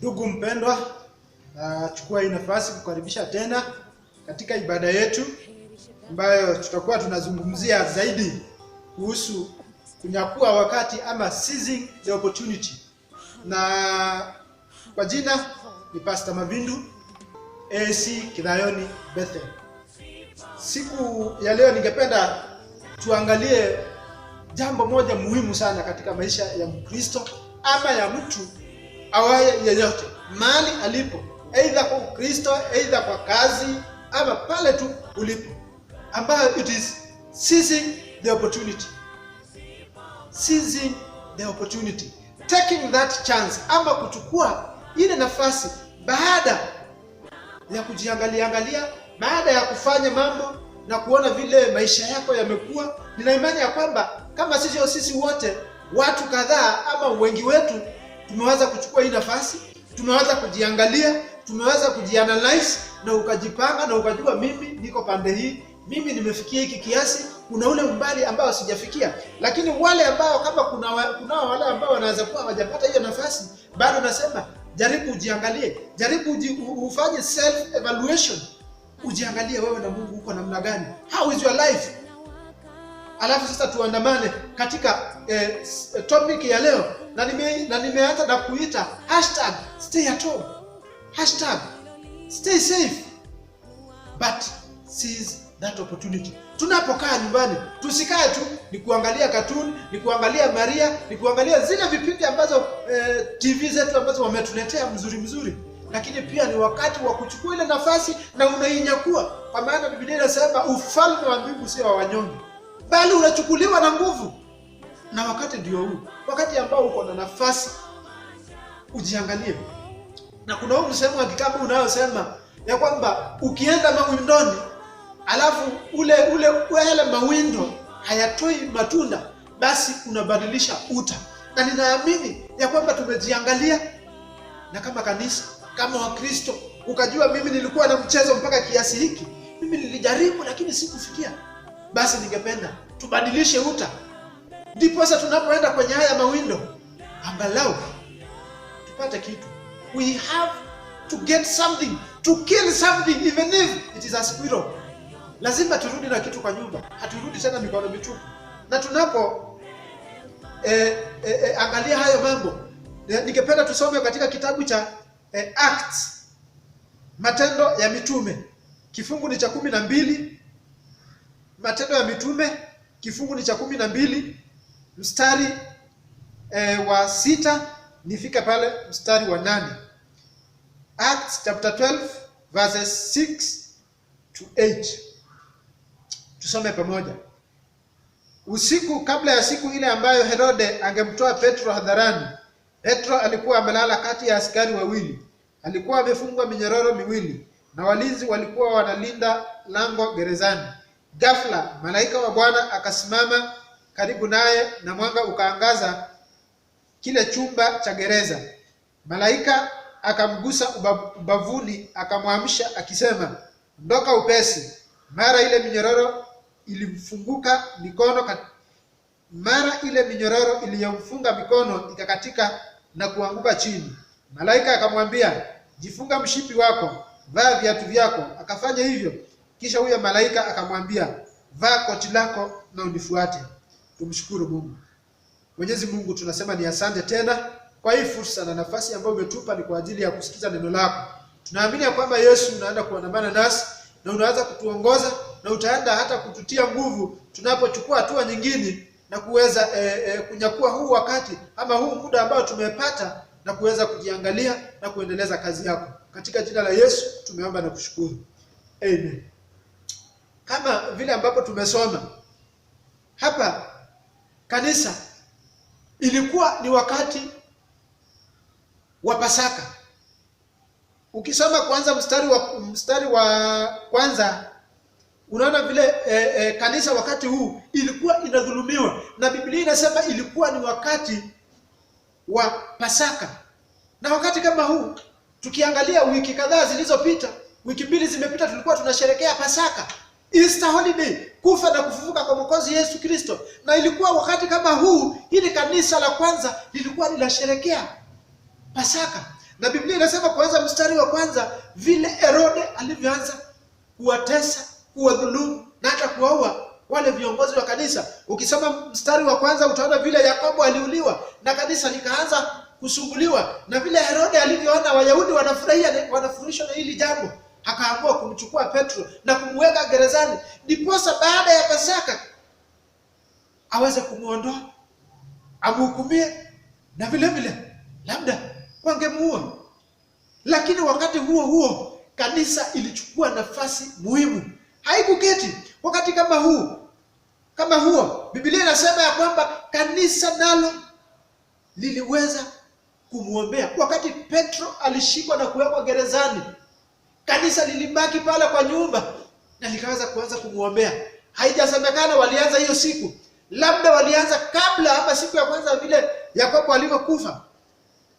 Ndugu mpendwa, nachukua hii nafasi kukaribisha tena katika ibada yetu ambayo tutakuwa tunazungumzia zaidi kuhusu kunyakua wakati ama seizing the opportunity. Na kwa jina ni Pastor Mavindu AC Kidayoni Bethel. Siku ya leo ningependa tuangalie jambo moja muhimu sana katika maisha ya Mkristo ama ya mtu awaye yeyote mahali alipo, aidha kwa Ukristo, aidha kwa kazi ama pale tu ulipo, ambayo it is seizing the opportunity. Seizing the opportunity, taking that chance, ama kuchukua ile nafasi baada ya kujiangalia, baada ya kufanya mambo na kuona vile maisha yako yamekuwa. Nina imani ya kwamba kama sisi wote, watu kadhaa ama wengi wetu tumeweza kuchukua hii nafasi, tumeweza kujiangalia, tumeweza kujianalyze na ukajipanga na ukajua mimi niko pande hii, mimi nimefikia hiki kiasi, kuna ule umbali ambao sijafikia. Lakini wale ambao kama kuna wale ambao wanaweza kuwa hawajapata hiyo nafasi, bado nasema jaribu ujiangalie, jaribu ufanye self evaluation, ujiangalie wewe na Mungu uko namna gani, how is your life. Alafu sasa tuandamane katika topic ya leo, na nimeanza na kuita #stay at home, #stay safe but seize that opportunity. Tunapokaa nyumbani tusikae tu ni kuangalia cartoon, ni kuangalia Maria, ni kuangalia zile vipindi ambazo TV zetu ambazo wametuletea mzuri, lakini pia ni wakati wa kuchukua ile nafasi na unainyakua, kwa maana Biblia inasema ufalme wa mbingu sio wa wanyonge, bali unachukuliwa na nguvu. Na wakati ndio huu, wakati ambao uko na nafasi ujiangalie. Na kuna huu msemo wa kitabu unayosema ya kwamba ukienda mawindoni alafu yale mawindo hayatoi matunda, basi unabadilisha uta. Na ninaamini ya kwamba tumejiangalia, na kama kanisa, kama Wakristo, ukajua mimi nilikuwa na mchezo mpaka kiasi hiki, mimi nilijaribu lakini sikufikia, basi ningependa tubadilishe uta. Ndipo sasa tunapoenda kwenye haya mawindo, angalau tupate kitu. We have to get something, to kill something, even if it is a squirrel. Lazima turudi na kitu kwa nyumba, haturudi tena mikono mitupu. Na tunapo angalia hayo mambo, ningependa tusome katika kitabu cha Acts, Matendo ya Mitume, kifungu ni cha 12. Matendo ya Mitume kifungu ni cha 12 mstari wa 6 nifika pale mstari wa 8. Acts chapter 12 verses 6 to 8. Tusome pamoja. Usiku kabla ya siku ile ambayo Herode angemtoa Petro hadharani, Petro alikuwa amelala kati ya askari wawili. Alikuwa amefungwa minyororo miwili na walinzi walikuwa wanalinda lango gerezani. Ghafla malaika wa Bwana akasimama karibu naye na mwanga ukaangaza kile chumba cha gereza. Malaika akamgusa ubavuni akamwamsha akisema, "Ondoka upesi." Mara ile minyororo ilimfunguka mikono, mara ile minyororo iliyomfunga mikono ikakatika na kuanguka chini. Malaika akamwambia, "Jifunga mshipi wako, vaa viatu vyako." Akafanya hivyo. Kisha huyo malaika akamwambia, "Vaa koti lako na unifuate." Tumshukuru Mungu. Mwenyezi Mungu, tunasema ni asante tena kwa hii fursa na nafasi ambayo umetupa, ni kwa ajili ya kusikiza neno lako. Tunaamini ya kwamba Yesu unaenda kuandamana nasi na unaanza kutuongoza na utaenda hata kututia nguvu tunapochukua hatua nyingine na kuweza kunyakua huu wakati ama huu muda ambao tumepata na kuweza kujiangalia na kuendeleza kazi yako. Katika jina la Yesu tumeomba na kushukuru. Amen. Kama vile ambapo tumesoma hapa, kanisa, ilikuwa ni wakati wa Pasaka. Ukisoma kwanza mstari wa kwanza, unaona vile kanisa wakati huu ilikuwa inadhulumiwa, na Biblia inasema ilikuwa ni wakati wa Pasaka. Na wakati kama huu, tukiangalia wiki kadhaa zilizopita, wiki 2 zimepita, tulikuwa tunasherehekea Pasaka, Easter holiday, kufa na kufufuka kwa Mwokozi Yesu Kristo. Na ilikuwa wakati kama huu, hili kanisa la kwanza lilikuwa linasherehekea Pasaka. Na Biblia inasema kuanza mstari wa kwanza, vile Herode alivyoanza kuwatesa, kuwadhulumu na hata kuwaua wale viongozi wa kanisa. Ukisoma mstari wa kwanza utaona vile Yakobo aliuliwa na kanisa likaanza kusumbuliwa, na vile Herode alivyoona Wayahudi wanafurahishwa na hili jambo, akaamua kumchukua Petro na kumweka gerezani, ndiposa baada ya Pasaka aweze kumuondoa, amhukumie, na vile vile labda wangemuua. Lakini wakati huo huo kanisa ilichukua nafasi muhimu, haikuketi. Wakati kama huo Biblia inasema ya kwamba kanisa nalo liliweza kumuombea. Wakati Petro alishikwa na kuwekwa gerezani, kanisa lilibaki pale kwa nyumba na likaweza kuanza kumuombea. Haijasemekana walianza hiyo siku, labda walianza kabla ama siku ya kwanza vile Yakobo alivyokufa,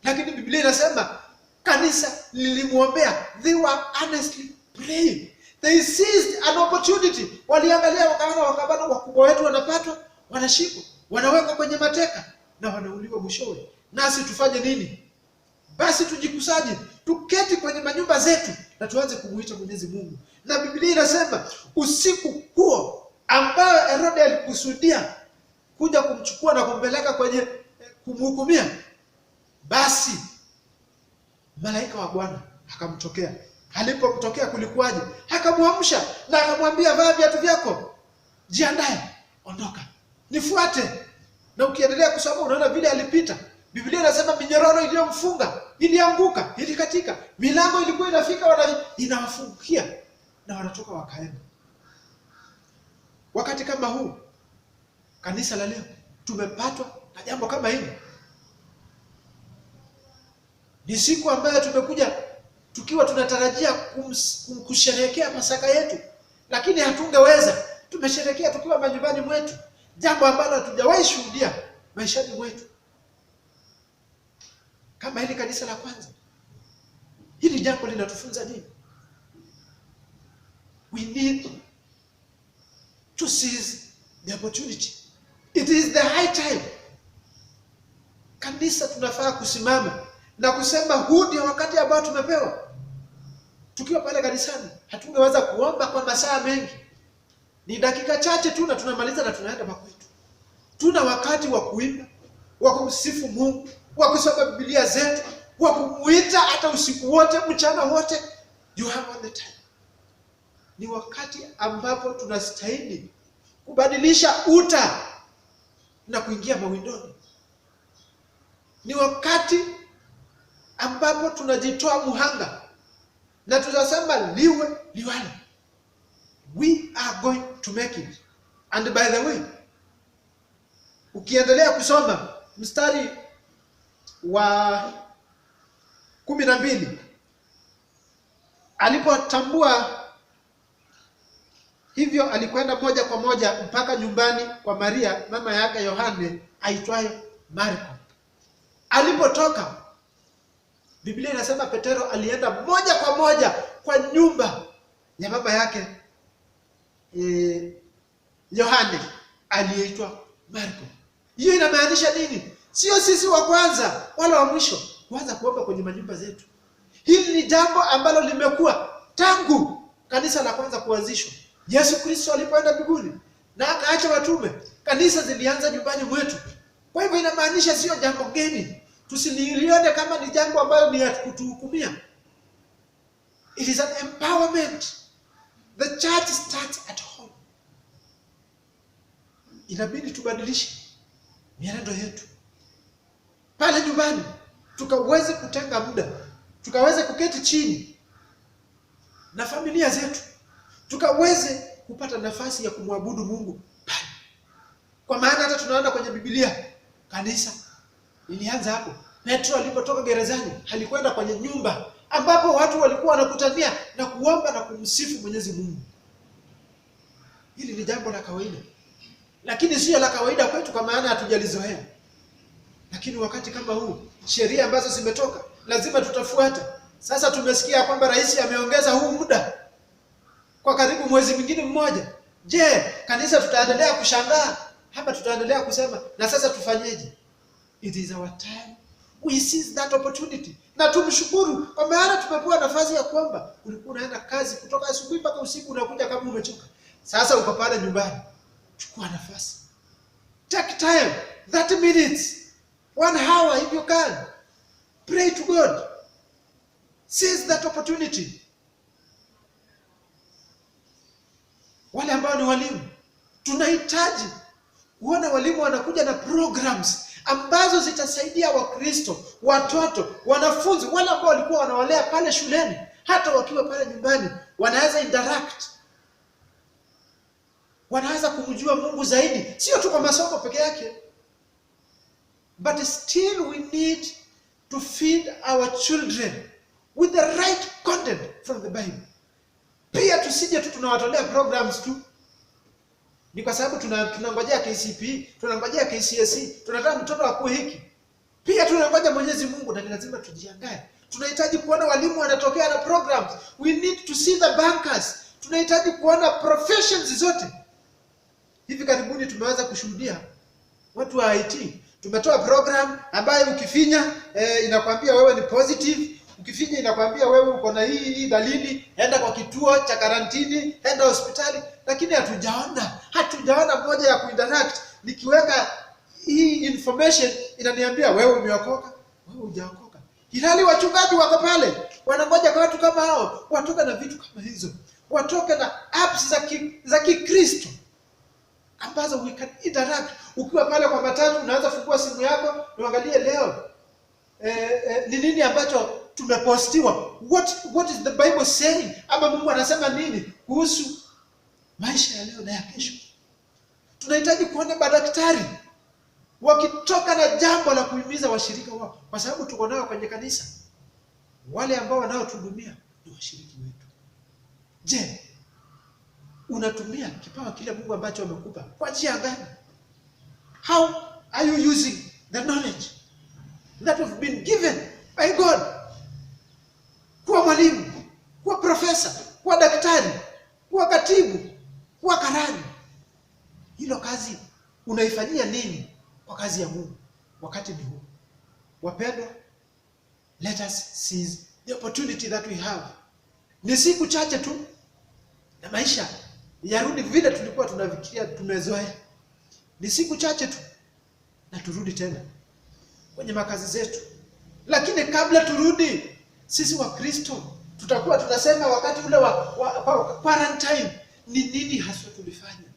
lakini Biblia inasema kanisa lilimuombea. They were honestly praying. They seized an opportunity. Waliangalia wakaona wakubwa wetu wanapatwa, wanashikwa, wanawekwa kwenye mateka na wanauliwa mwishowe. Nasi tufanye nini? Basi tujikusanye, tuketi kwenye manyumba zetu na tuanze kumuita Mwenyezi Mungu. Na Biblia inasema usiku huo ambao Herode alikusudia kuja kumchukua na kumpeleka kwenye kumhukumia, basi malaika wa Bwana akamtokea. Alipomtokea kulikuwaje? Akamwamsha na akamwambia, vaa viatu vyako, jiandae, ondoka, nifuate. Na ukiendelea kusoma unaona vile alipita. Biblia inasema minyororo iliyomfunga ilianguka, ilikatika, milango ilikuwa inafika inawafungukia na wanatoka wakaenda. Wakati kama huu kanisa la leo tumepatwa na jambo kama hili. Ni siku ambayo tumekuja tukiwa tunatarajia kusherehekea Pasaka yetu, lakini hatungeweza. Tumesherehekea tukiwa majumbani mwetu, jambo ambalo hatujawahi shuhudia maishani mwetu. Kama hili kanisa la kwanza, hili jambo linatufunza nini? We need to seize the opportunity. It is the high time. Kanisa tunafaa kusimama na kusema huu ndio wakati ambao tumepewa. Tukiwa pale kanisani hatungeweza kuomba kwa masaa mengi. Ni dakika chache tu na tunamaliza na tunaenda makwetu. Tuna wakati wa kuimba, wa kumsifu Mungu, wa kusoma Biblia zetu, wa kumuita hata usiku wote, mchana wote. You have all the time. Ni wakati ambapo tunastahili kubadilisha uta na kuingia mawindoni. Ni wakati ambapo tunajitoa muhanga na tutasema liwe liwalo. We are going to make it. And by the way, ukiendelea kusoma mstari wa 12, alipotambua hivyo alikwenda moja kwa moja mpaka nyumbani kwa Maria mama yake Yohane aitwaye Marko. Alipotoka, Biblia inasema Petero alienda moja kwa moja kwa nyumba ya baba yake Yohane aliyeitwa Marko. Hiyo inamaanisha nini? Sio sisi wa kwanza wala wa mwisho kuanza kuomba kwenye manyumba zetu. Hili ni jambo ambalo limekuwa tangu kanisa la kwanza kuanzishwa. Yesu Kristo alipoenda mbinguni na akaacha watume, kanisa zilianza nyumbani mwetu. Kwa hivyo inamaanisha sio jambo geni. Tusilione kama ni jambo ambalo ni kutuhukumia. It is an empowerment. The church starts at home. Inabidi tubadilishe mienendo yetu pale nyumbani, tukaweze kutenga muda, tukaweze kuketi chini na familia zetu, tukaweze kupata nafasi ya kumwabudu Mungu pale. Kwa maana hata tunaona kwenye Biblia kanisa lilianza hapo. Petro alipotoka gerezani alikwenda kwenye nyumba ambapo watu walikuwa wanakutania na kuomba na kumsifu Mwenyezi Mungu. Hili ni jambo la kawaida, lakini sio la kawaida kwetu kwa maana hatujalizoea. Lakini wakati kama huu, sheria ambazo zimetoka lazima tutafuata. Sasa tumesikia kwamba rais ameongeza huu muda kwa karibu mwezi mwingine mmoja. Je, kanisa tutaendelea kushangaa hapa? Tutaendelea kusema na sasa tufanyeje? It is our time We seize that opportunity. Na tumshukuru kwa maana tumepewa nafasi ya kwamba ulikuwa unaenda kazi kutoka asubuhi mpaka usiku, unakuja kama umechoka. Sasa uko pale nyumbani. Chukua nafasi. Take time, 30 minutes, 1 hour if you can. Pray to God. Seize that opportunity. Wale ambao ni walimu, tunahitaji kuona walimu wanakuja na programs ambazo zitasaidia Wakristo, watoto, wanafunzi, wale ambao walikuwa wanawalea pale shuleni, hata wakiwa pale nyumbani, wanaweza interact. Wanaweza kumjua Mungu zaidi, sio tu kwa masomo peke yake. But still we need to feed our children with the right content from the Bible. Pia tusije tu tunawatolea programs tu. Ni kwa sababu tunangojea KCPE, tunangojea KCSE, tunataka mtoto akue hiki. Pia tunangoja Mwenyezi Mungu, na lazima tujiandae. Tunahitaji kuona walimu wanatokea na programs. We need to see the bankers. Tunahitaji kuona professions zote. Hivi karibuni tumeweza kushuhudia watu wa IT. Tumetoa program ambayo ukifinya inakwambia wewe ni positive, ukifinya inakwambia wewe uko na hii dalili, enda kwa kituo cha karantini, enda hospitali. Lakini hatujaona moja ya kuinteract. Nikiweka hii information inaniambia wewe umeokoka, wewe hujaokoka. Hilali wachungaji wako pale wanangoja kwa watu kama hao watoke na vitu kama hizo, watoke na apps za Kikristo ambazo we can interact. Ukiwa pale kwa matatu unaanza fungua simu yako uangalie leo ni nini ambacho tumepostiwa, what is the Bible saying, ama Mungu anasema nini kuhusu maisha ya leo na ya kesho. Tunahitaji kuona madaktari wakitoka na jambo la kuhimiza washirika wao, kwa sababu tuko nao kwenye kanisa. Wale ambao wanaotuhudumia ni washiriki wetu. Je, unatumia kipawa kile Mungu ambacho amekupa kwa njia gani? How are you using the knowledge that have been given by God? Kuwa mwalimu, kuwa profesa, kuwa daktari, kuwa katibu, kuwa karani. Hilo kazi unaifanyia nini kwa kazi ya Mungu wakati ni huu? Wapendwa, let us seize the opportunity that we have. Ni siku chache tu na maisha yarudi vile tulikuwa tunafikiria tumezoea. Ni siku chache tu na turudi tena kwenye makazi zetu. Lakini kabla turudi, sisi wa Kristo tutakuwa tunasema wakati ule wa quarantine, ni nini haswa tulifanya?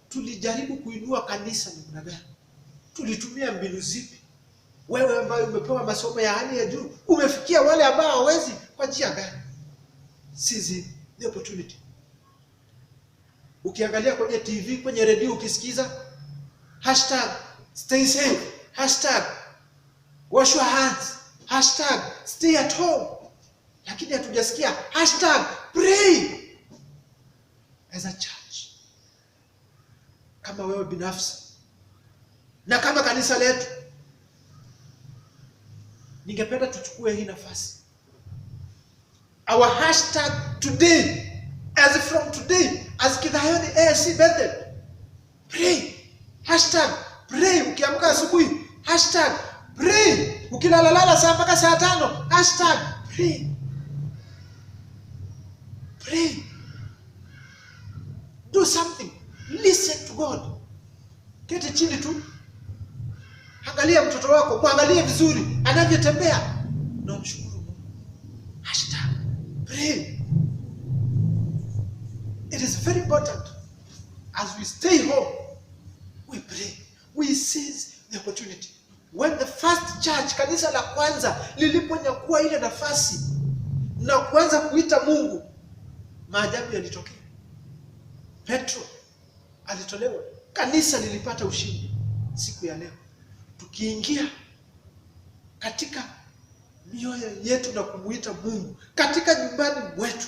Tulijaribu kuinua kanisa namna gani? Tulitumia mbinu zipi? Wewe ambaye umepewa masomo ya hali ya juu, umefikia wale ambao hawezi kwa njia gani? Seize the opportunity. Ukiangalia kwenye TV, kwenye redio ukisikiza #stay safe, #wash your hands, #stay at home. Lakini hatujasikia #pray as a church. Kama wewe binafsi na kama kanisa letu, ningependa tuchukue hii nafasi. Our #today, as from today, as Kidayoni AIC Bethel, pray. #pray ukiamka asubuhi, #pray ukilala saa mpaka saa 5, #pray. Pray. Do something. Listen to God. Keti chini tu. Angalia mtoto wako, muangalie vizuri anavyotembea, na mshukuru Mungu. #pray. It is very important as we stay home, we pray. We seize the opportunity. When the first church, kanisa la kwanza, liliponyakua ile nafasi na kuanza kuita Mungu, maajabu yalitokea. Petro alitolewa, kanisa lilipata ushindi. Siku ya leo tukiingia katika mioyo yetu na kumuita Mungu katika nyumbani mwetu,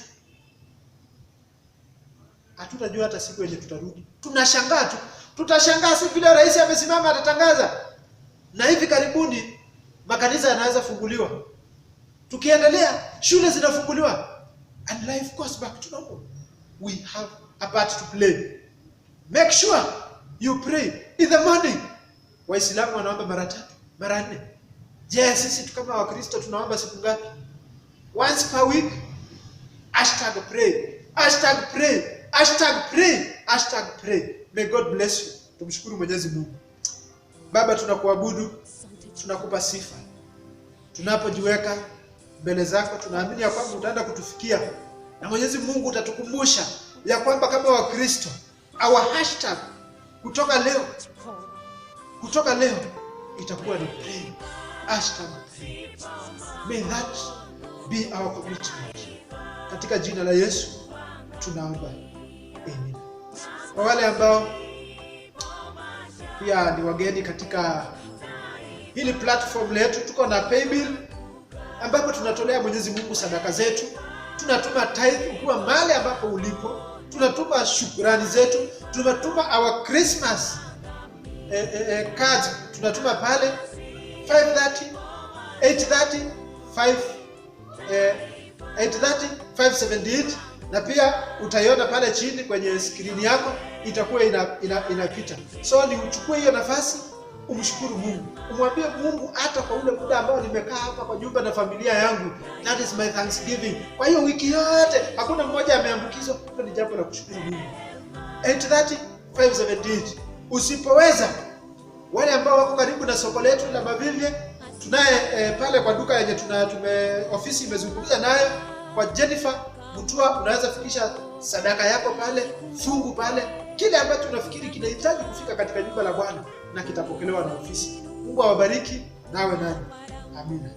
hatutajua hata siku ile tutarudi. Tunashangaa tu. Tutashangaa si vile rais amesimama atatangaza, na hivi karibuni makanisa yanaweza funguliwa. Tukiendelea shule zinafunguliwa and life goes back to normal. We have a part to play. Make sure you pray in the morning. Waislamu wanaomba mara 3, mara 4. Je, sisi kama Wakristo tunaomba siku ngapi? Once per week. #pray. #pray. #pray. #pray. May God bless you. Tumshukuru Mwenyezi Mungu. Baba, tunakuabudu, tunakupa sifa. Tunapojiweka mbele zako, tunaamini ya kwamba utaenda kutufikia. Na Mwenyezi Mungu utatukumbusha ya kwamba kama Wakristo, our hashtag kutoka leo itakuwa ni pray. #pray. May that be our commitment. Katika jina la Yesu tunaomba. Amen. Kwa wale ambao pia ni wageni katika hili platform letu, tuko na paybill ambapo tunatolea Mwenyezi Mungu sadaka zetu. Tunatuma tithe ukiwa mahali ambapo ulipo. Tunatuma shukrani zetu. Tunatuma our Christmas cards. Tunatuma pale 530 830 578 na pia utaiona pale chini kwenye skrini yako, itakuwa inapita. So ni uchukue hiyo nafasi, umshukuru Mungu. Umwambie Mungu, hata kwa ule muda ambao nimekaa hapa kwa nyumba na familia yangu, that is my thanksgiving. Kwa hiyo wiki yote hakuna mmoja ameambukizwa. Hilo ni jambo la kushukuru Mungu. 830 578. Usipoweza, wale ambao wako karibu na soko letu la Mavivye, tunaye pale kwa duka yenye ofisi imezungumza nayo kwa Jennifer Mutua, unaweza fikisha sadaka yako pale, fungu pale, kile ambacho unafikiri kinahitaji kufika katika nyumba la Bwana na kitapokelewa na ofisi. Mungu awabariki nawe nani. Amina.